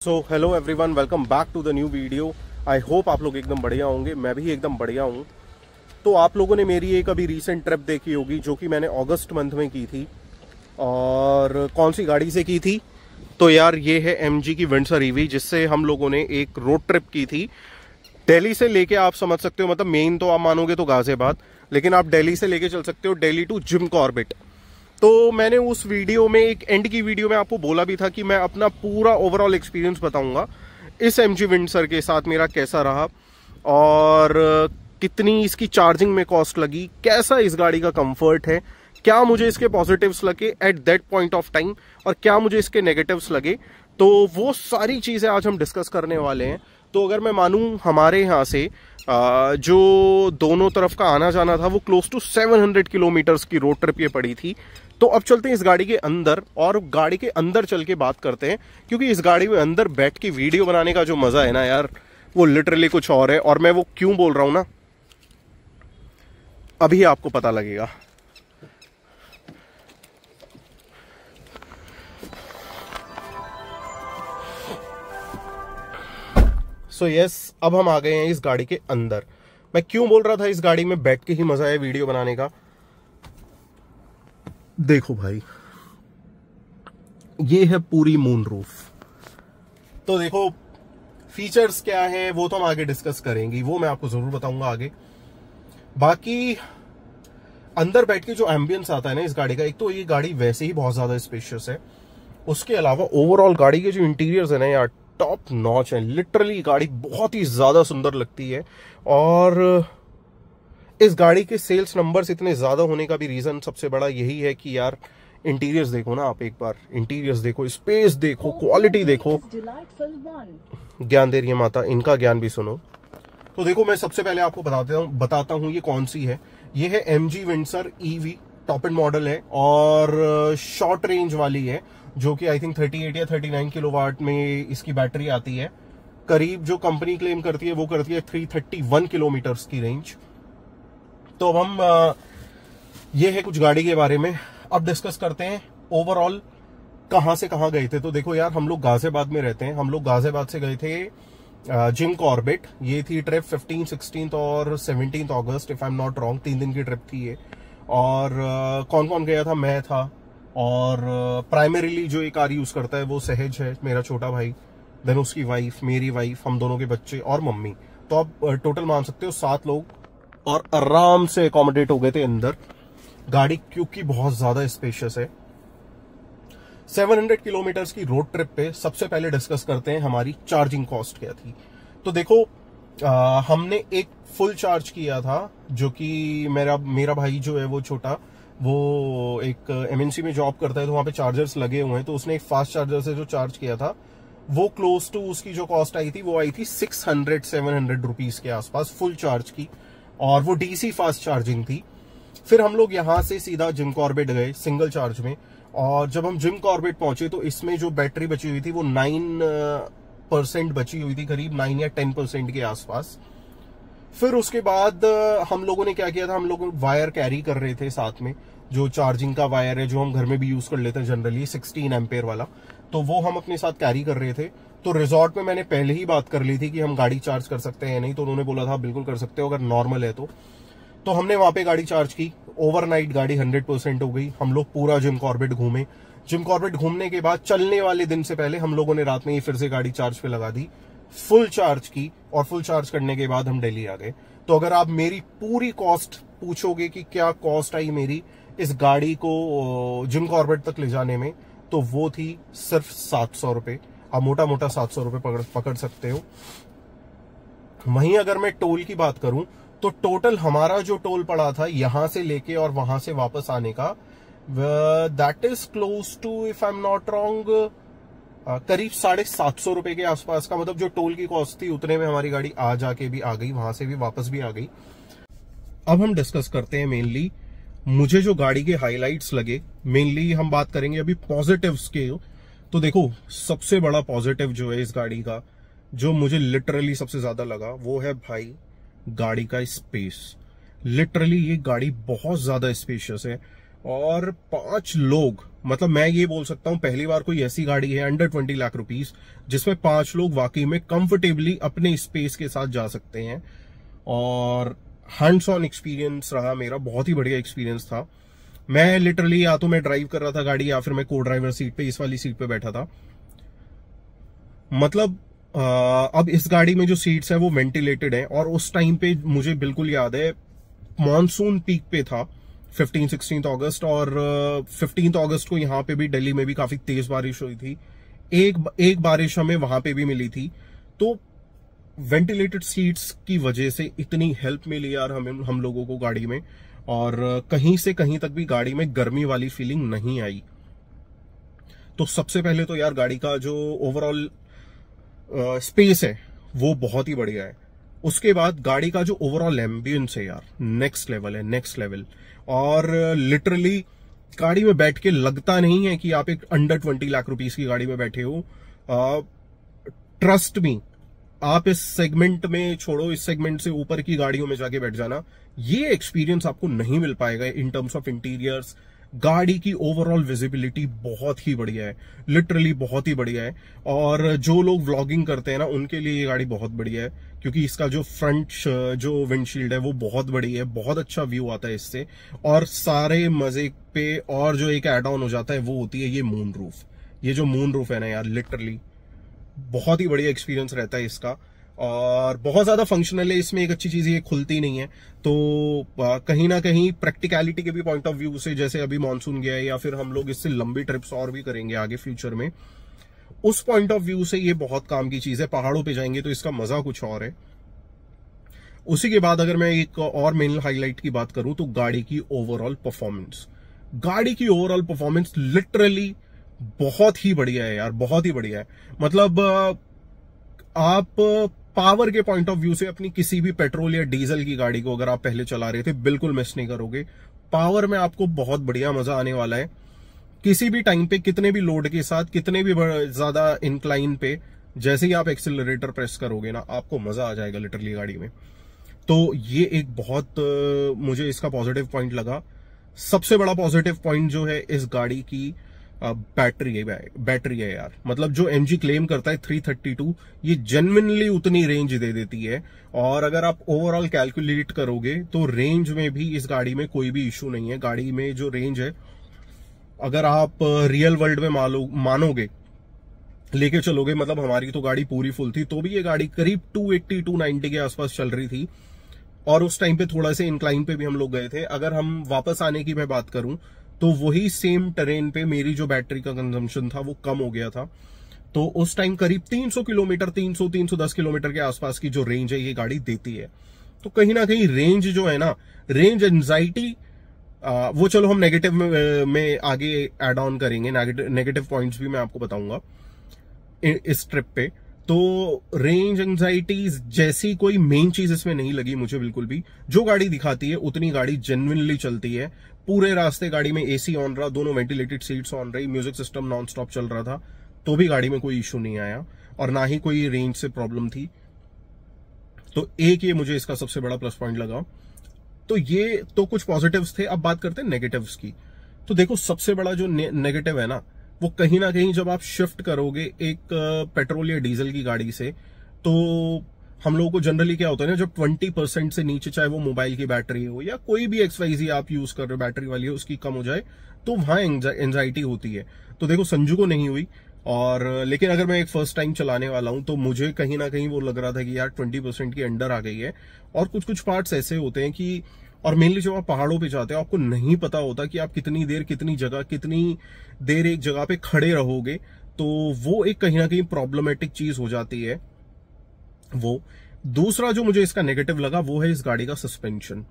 So hello everyone, welcome back to the new video. I hope आप लोग एकदम बढ़िया होंगे, मैं भी एकदम बढ़िया हूँ। तो आप लोगों ने मेरी एक अभी रीसेंट ट्रिप देखी होगी जो कि मैंने अगस्त मंथ में की थी। और कौन सी गाड़ी से की थी? तो यार ये है MG की विंडसर ईवी, जिससे हम लोगों ने एक रोड ट्रिप की थी दिल्ली से लेके। आप समझ सकते हो, मतलब मेन तो आप मानोगे तो गाजियाबाद, लेकिन आप दिल्ली से लेके चल सकते हो दिल्ली टू जिम कॉर्बेट। तो मैंने उस वीडियो में, एक एंड की वीडियो में आपको बोला भी था कि मैं अपना पूरा ओवरऑल एक्सपीरियंस बताऊंगा इस MG विंडसर के साथ, मेरा कैसा रहा और कितनी इसकी चार्जिंग में कॉस्ट लगी, कैसा इस गाड़ी का कंफर्ट है, क्या मुझे इसके पॉजिटिव्स लगे at that point of time और क्या मुझे इसके नेगेटिव्स लगे। तो वो सारी चीजें आज हम डिस्कस करने वाले हैं। तो अगर मैं मानूं, हमारे यहाँ से जो दोनों तरफ का आना जाना था वो क्लोज टू 700 किलोमीटर्स की रोड ट्रिप ये पड़ी थी। तो अब चलते हैं इस गाड़ी के अंदर और गाड़ी के अंदर चल के बात करते हैं, क्योंकि इस गाड़ी में अंदर बैठ के वीडियो बनाने का जो मजा है ना यार, वो लिटरली कुछ और है। और मैं वो क्यों बोल रहा हूं ना, अभी आपको पता लगेगा। सो यस, अब हम आ गए हैं इस गाड़ी के अंदर। मैं क्यों बोल रहा था इस गाड़ी में बैठ के ही मजा है वीडियो बनाने का। देखो भाई, ये है पूरी मून रूफ। तो देखो फीचर्स क्या है वो तो हम आगे डिस्कस करेंगे, वो मैं आपको जरूर बताऊंगा आगे। बाकी अंदर बैठ के जो एम्बियंस आता है ना इस गाड़ी का, एक तो ये गाड़ी वैसे ही बहुत ज्यादा स्पेशियस है, उसके अलावा ओवरऑल गाड़ी के जो इंटीरियर्स है ना यार, टॉप नॉच है। लिटरली गाड़ी बहुत ही ज्यादा सुंदर लगती है। और इस गाड़ी के सेल्स नंबर्स इतने ज्यादा होने का भी रीजन सबसे बड़ा यही है कि यार इंटीरियर्स देखो ना, आप एक बार इंटीरियर्स देखो, स्पेस देखो, क्वालिटी देखो। ज्ञान दे रही है माता, इनका ज्ञान भी सुनो। तो देखो मैं सबसे पहले आपको बताता हूं ये कौन सी है। ये है MG Windsor EV, top and model है और शॉर्ट रेंज वाली है, जो कि आई थिंक 38 या 39 किलोवाट में इसकी बैटरी आती है। करीब जो कंपनी क्लेम करती है वो करती है 331 किलोमीटर्स की रेंज। तो अब हम ये है कुछ गाड़ी के बारे में। अब डिस्कस करते हैं ओवरऑल कहां से कहां गए थे। तो देखो यार, हम लोग गाजियाबाद में रहते हैं, हम लोग गाजियाबाद से गए थे जिम कॉर्बेट। ये थी ट्रिप 15, 16 और 17 अगस्त, if I am not wrong. 3 दिन की ट्रिप थी ये। और कौन कौन गया था? मैं था, और प्राइमरीली जो एक कार यूज करता है वो सहज है, मेरा छोटा भाई, देन उसकी वाइफ, मेरी वाइफ, हम दोनों के बच्चे और मम्मी। तो आप टोटल मान सकते हो 7 लोग, और आराम से अकोमोडेट हो गए थे अंदर। गाड़ी क्योंकि बहुत ज्यादा स्पेशियस है। 700 किलोमीटर्स की रोड ट्रिप पे सबसे पहले डिस्कस करते हैं हमारी चार्जिंग कॉस्ट क्या थी। तो देखो हमने एक फुल चार्ज किया था, जो कि मेरा भाई जो है वो छोटा, वो एक MNC में जॉब करता है, तो वहां पे चार्जर्स लगे हुए हैं। तो उसने एक फास्ट चार्जर से जो चार्ज किया था वो क्लोज टू, उसकी जो कॉस्ट आई थी वो आई थी 600-700 रुपीज के आसपास फुल चार्ज की, और वो DC फास्ट चार्जिंग थी। फिर हम लोग यहां से सीधा जिम कॉर्बेट गए सिंगल चार्ज में, और जब हम जिम कॉर्बेट पहुंचे तो इसमें जो बैटरी बची हुई थी वो 9% बची हुई थी, करीब 9 या 10% के आसपास। फिर उसके बाद हम लोगों ने क्या किया था, हम लोग वायर कैरी कर रहे थे साथ में, जो चार्जिंग का वायर है जो हम घर में भी यूज कर लेते हैं जनरली, 16 एम्पेयर वाला, तो वो हम अपने साथ कैरी कर रहे थे। तो रिजॉर्ट में मैंने पहले ही बात कर ली थी कि हम गाड़ी चार्ज कर सकते हैं नहीं, तो उन्होंने बोला था बिल्कुल कर सकते हो अगर नॉर्मल है तो हमने वहां पे गाड़ी चार्ज की। ओवरनाइट गाड़ी 100% हो गई। हम लोग पूरा जिम कॉर्बेट घूमे। जिम कॉर्बेट घूमने के बाद चलने वाले दिन से पहले हम लोगों ने रात में ही फिर से गाड़ी चार्ज पे लगा दी, फुल चार्ज की, और फुल चार्ज करने के बाद हम दिल्ली आ गए। तो अगर आप मेरी पूरी कॉस्ट पूछोगे कि क्या कॉस्ट आई मेरी इस गाड़ी को जिम कॉर्बेट तक ले जाने में, तो वो थी सिर्फ 700 रुपए। आप मोटा मोटा 700 रुपए पकड़ सकते हो। वहीं अगर मैं टोल की बात करूं तो टोटल हमारा जो टोल पड़ा था यहां से लेके और वहां से वापस आने का, that is close to, if I am not wrong, करीब 750 रुपए के आसपास का। मतलब जो टोल की कॉस्ट थी उतने में हमारी गाड़ी आ जाके भी आ गई, वहां से भी वापस भी आ गई। अब हम डिस्कस करते हैं मेनली मुझे जो गाड़ी के हाइलाइट्स लगे। मेनली हम बात करेंगे अभी पॉजिटिव्स के। तो देखो सबसे बड़ा पॉजिटिव जो है इस गाड़ी का, जो मुझे लिटरली सबसे ज्यादा लगा, वो है भाई गाड़ी का स्पेस। लिटरली ये गाड़ी बहुत ज्यादा स्पेशियस है, और 5 लोग मतलब मैं ये बोल सकता हूं पहली बार कोई ऐसी गाड़ी है अंडर 20 लाख रुपीस जिसमें 5 लोग वाकई में कंफर्टेबली अपने स्पेस के साथ जा सकते हैं। और हैंड्स ऑन एक्सपीरियंस रहा मेरा, बहुत ही बढ़िया एक्सपीरियंस था। मैं लिटरली या तो मैं ड्राइव कर रहा था गाड़ी या फिर मैं को ड्राइवर सीट पे, इस वाली सीट पे बैठा था। मतलब अब इस गाड़ी में जो सीट्स है वो वेंटिलेटेड है, और उस टाइम पे मुझे बिल्कुल याद है मॉनसून पीक पे था 15-16 अगस्त, और 15 अगस्त को यहाँ पे भी दिल्ली में भी काफी तेज बारिश हुई थी। एक बारिश हमें वहां पे भी मिली थी। तो वेंटिलेटेड सीट्स की वजह से इतनी हेल्प मिली यार हम लोगों को गाड़ी में, और कहीं से कहीं तक भी गाड़ी में गर्मी वाली फीलिंग नहीं आई। तो सबसे पहले तो यार गाड़ी का जो ओवरऑल स्पेस है वो बहुत ही बढ़िया है। उसके बाद गाड़ी का जो ओवरऑल एम्बियंस है यार नेक्स्ट लेवल है, नेक्स्ट लेवल। और लिटरली गाड़ी में बैठ के लगता नहीं है कि आप एक अंडर 20 लाख रुपीस की गाड़ी में बैठे हो। ट्रस्ट मी, आप इस सेगमेंट में छोड़ो, इस सेगमेंट से ऊपर की गाड़ियों में जाके बैठ जाना, ये एक्सपीरियंस आपको नहीं मिल पाएगा इन टर्म्स ऑफ इंटीरियर्स। गाड़ी की ओवरऑल विजिबिलिटी बहुत ही बढ़िया है, लिटरली बहुत ही बढ़िया है। और जो लोग व्लॉगिंग करते हैं ना उनके लिए ये गाड़ी बहुत बढ़िया है, क्योंकि इसका जो फ्रंट जो विंडशील्ड है वो बहुत बड़ी है, बहुत अच्छा व्यू आता है इससे। और सारे मजे पे और जो एक एड ऑन हो जाता है वो होती है ये मून रूफ। ये जो मून रूफ है ना यार, लिटरली बहुत ही बढ़िया एक्सपीरियंस रहता है इसका, और बहुत ज्यादा फंक्शनल है। इसमें एक अच्छी चीज ये खुलती नहीं है, तो कहीं ना कहीं प्रैक्टिकलिटी के भी पॉइंट ऑफ व्यू से, जैसे अभी मानसून गया है या फिर हम लोग इससे लंबी ट्रिप्स और भी करेंगे आगे फ्यूचर में, उस पॉइंट ऑफ व्यू से ये बहुत काम की चीज है। पहाड़ों पे जाएंगे तो इसका मजा कुछ और है। उसी के बाद अगर मैं एक और मेन हाईलाइट की बात करूं तो गाड़ी की ओवरऑल परफॉर्मेंस। गाड़ी की ओवरऑल परफॉर्मेंस लिटरली बहुत ही बढ़िया है यार, बहुत ही बढ़िया है। मतलब आप पावर के पॉइंट ऑफ व्यू से अपनी किसी भी पेट्रोल या डीजल की गाड़ी को अगर आप पहले चला रहे थे बिल्कुल मिस नहीं करोगे। पावर में आपको बहुत बढ़िया मजा आने वाला है। किसी भी टाइम पे, कितने भी लोड के साथ, कितने भी ज्यादा इंक्लाइन पे, जैसे ही आप एक्सीलरेटर प्रेस करोगे ना आपको मजा आ जाएगा लिटरली गाड़ी में। तो ये एक बहुत मुझे इसका पॉजिटिव पॉइंट लगा। सबसे बड़ा पॉजिटिव पॉइंट जो है इस गाड़ी की बैटरी है यार। मतलब जो MG क्लेम करता है 332, ये जेन्युइनली उतनी रेंज दे देती है। और अगर आप ओवरऑल कैलकुलेट करोगे तो रेंज में भी इस गाड़ी में कोई भी इश्यू नहीं है। गाड़ी में जो रेंज है, अगर आप रियल वर्ल्ड में मानोगे, लेके चलोगे, मतलब हमारी तो गाड़ी पूरी फुल थी तो भी ये गाड़ी करीब 280-290 के आसपास चल रही थी, और उस टाइम पे थोड़ा से इंक्लाइन पे भी हम लोग गए थे। अगर हम वापस आने की मैं बात करूं तो वही सेम टेरेन पे मेरी जो बैटरी का कंजम्पशन था वो कम हो गया था। तो उस टाइम करीब 300 किलोमीटर, 300-310 किलोमीटर के आसपास की जो रेंज है ये गाड़ी देती है। तो कहीं ना कहीं रेंज जो है ना, रेंज एंजाइटी, वो चलो हम नेगेटिव में आगे एड ऑन करेंगे, नेगेटिव पॉइंट्स भी मैं आपको बताऊंगा इस ट्रिप पे। तो रेंज एंजाइटीज जैसी कोई मेन चीज इसमें नहीं लगी मुझे बिल्कुल भी। जो गाड़ी दिखाती है उतनी गाड़ी जेन्युइनली चलती है। पूरे रास्ते गाड़ी में AC ऑन रहा, दोनों वेंटिलेटेड सीट्स ऑन रही, म्यूजिक सिस्टम नॉन स्टॉप चल रहा था, तो भी गाड़ी में कोई इश्यू नहीं आया और ना ही कोई रेंज से प्रॉब्लम थी। तो एक ये मुझे इसका सबसे बड़ा प्लस पॉइंट लगा। तो ये तो कुछ पॉजिटिव्स थे। अब बात करते हैं नेगेटिव्स की। तो देखो सबसे बड़ा जो नेगेटिव है ना, वो कहीं ना कहीं जब आप शिफ्ट करोगे एक पेट्रोल या डीजल की गाड़ी से, तो हम लोगों को जनरली क्या होता है ना, जब 20% से नीचे, चाहे वो मोबाइल की बैटरी हो या कोई भी XYZ आप यूज कर रहे हो बैटरी वाली हो, उसकी कम हो जाए तो वहां एंजाइटी होती है। तो देखो संजू को नहीं हुई, और लेकिन अगर मैं एक फर्स्ट टाइम चलाने वाला हूं तो मुझे कहीं ना कहीं वो लग रहा था कि यार 20% के अंडर आ गई है। और कुछ कुछ पार्ट्स ऐसे होते हैं कि, और मेनली जब आप पहाड़ों पे जाते हो आपको नहीं पता होता कि आप कितनी देर, कितनी देर एक जगह पे खड़े रहोगे, तो वो एक कहीं ना कहीं प्रॉब्लमेटिक चीज हो जाती है। वो दूसरा जो मुझे इसका नेगेटिव लगा वो है इस गाड़ी का सस्पेंशन।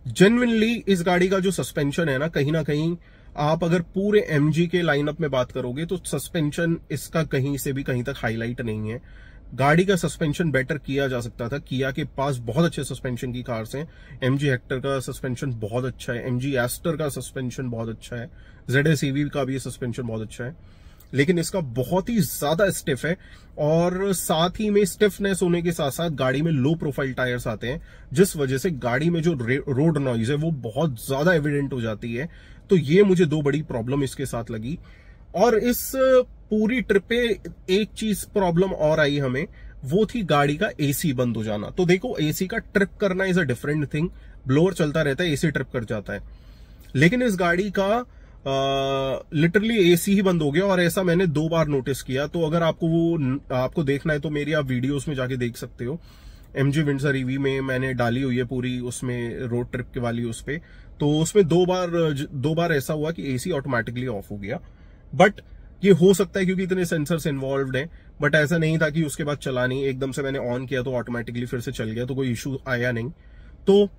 जेन्युइनली इस गाड़ी का जो सस्पेंशन है ना कहीं आप अगर पूरे MG के लाइनअप में बात करोगे तो सस्पेंशन इसका कहीं से भी कहीं तक हाईलाइट नहीं है। गाड़ी का सस्पेंशन बेटर किया जा सकता था। किया के पास बहुत अच्छे सस्पेंशन की कार्स हैं। MG हेक्टर का सस्पेंशन बहुत अच्छा है, MG एस्टर का सस्पेंशन बहुत अच्छा है, ZS EV का भी सस्पेंशन बहुत अच्छा है, लेकिन इसका बहुत ही ज्यादा स्टिफ है। और साथ ही में स्टिफनेस होने के साथ साथ गाड़ी में लो प्रोफाइल टायर्स आते हैं, जिस वजह से गाड़ी में जो रोड नॉइज है वो बहुत ज्यादा एविडेंट हो जाती है। तो ये मुझे दो बड़ी प्रॉब्लम इसके साथ लगी। और इस पूरी ट्रिप पे एक चीज प्रॉब्लम और आई हमें, वो थी गाड़ी का एसी बंद हो जाना। तो देखो, एसी का ट्रिप करना is a different thing, blower चलता रहता है, एसी ट्रिप कर जाता है, लेकिन इस गाड़ी का लिटरली एसी ही बंद हो गया। और ऐसा मैंने 2 बार नोटिस किया। तो अगर आपको देखना है तो मेरी आप वीडियोस में जाके देख सकते हो। MG विंडसर EV में मैंने डाली हुई है पूरी, उसमें रोड ट्रिप के वाली उस पे। तो उसमें 2 बार ऐसा हुआ कि एसी ऑटोमेटिकली ऑफ हो गया। बट ये हो सकता है क्योंकि इतने सेंसर्स इन्वॉल्व हैं, बट ऐसा नहीं था कि उसके बाद चला नहीं, एकदम से मैंने ऑन किया तो ऑटोमेटिकली फिर से चल गया, तो कोई इशू आया नहीं। तो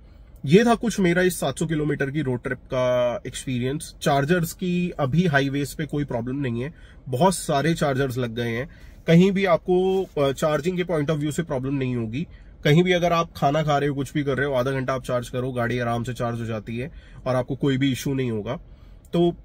ये था कुछ मेरा इस 700 किलोमीटर की रोड ट्रिप का एक्सपीरियंस। चार्जर्स की अभी हाईवेज पे कोई प्रॉब्लम नहीं है, बहुत सारे चार्जर्स लग गए हैं, कहीं भी आपको चार्जिंग के पॉइंट ऑफ व्यू से प्रॉब्लम नहीं होगी। कहीं भी अगर आप खाना खा रहे हो, कुछ भी कर रहे हो, आधा घंटा आप चार्ज करो, गाड़ी आराम से चार्ज हो जाती है और आपको कोई भी इशू नहीं होगा। तो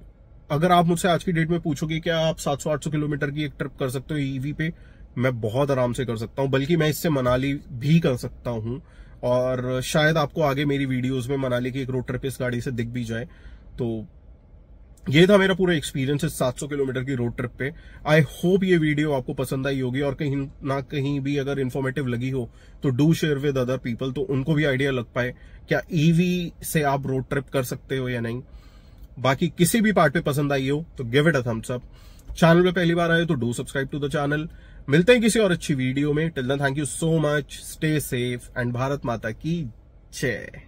अगर आप मुझसे आज की डेट में पूछोगे क्या आप 700-800 किलोमीटर की एक ट्रिप कर सकते हो ईवी पे, मैं बहुत आराम से कर सकता हूं, बल्कि मैं इससे मनाली भी कर सकता हूं। और शायद आपको आगे मेरी वीडियोस में मनाली की एक रोड ट्रिप इस गाड़ी से दिख भी जाए। तो ये था मेरा पूरा एक्सपीरियंस इस 700 किलोमीटर की रोड ट्रिप पे। आई होप ये वीडियो आपको पसंद आई होगी, और कहीं ना कहीं भी अगर इन्फॉर्मेटिव लगी हो तो do share with other people, तो उनको भी आइडिया लग पाए क्या ईवी से आप रोड ट्रिप कर सकते हो या नहीं। बाकी किसी भी पार्ट पे पसंद आई हो तो give it a thumbs up. Channel पे पहली बार आए तो do subscribe to the channel. मिलते हैं किसी और अच्छी वीडियो में। Till then thank you so much, stay safe and Bharat Mata की जय।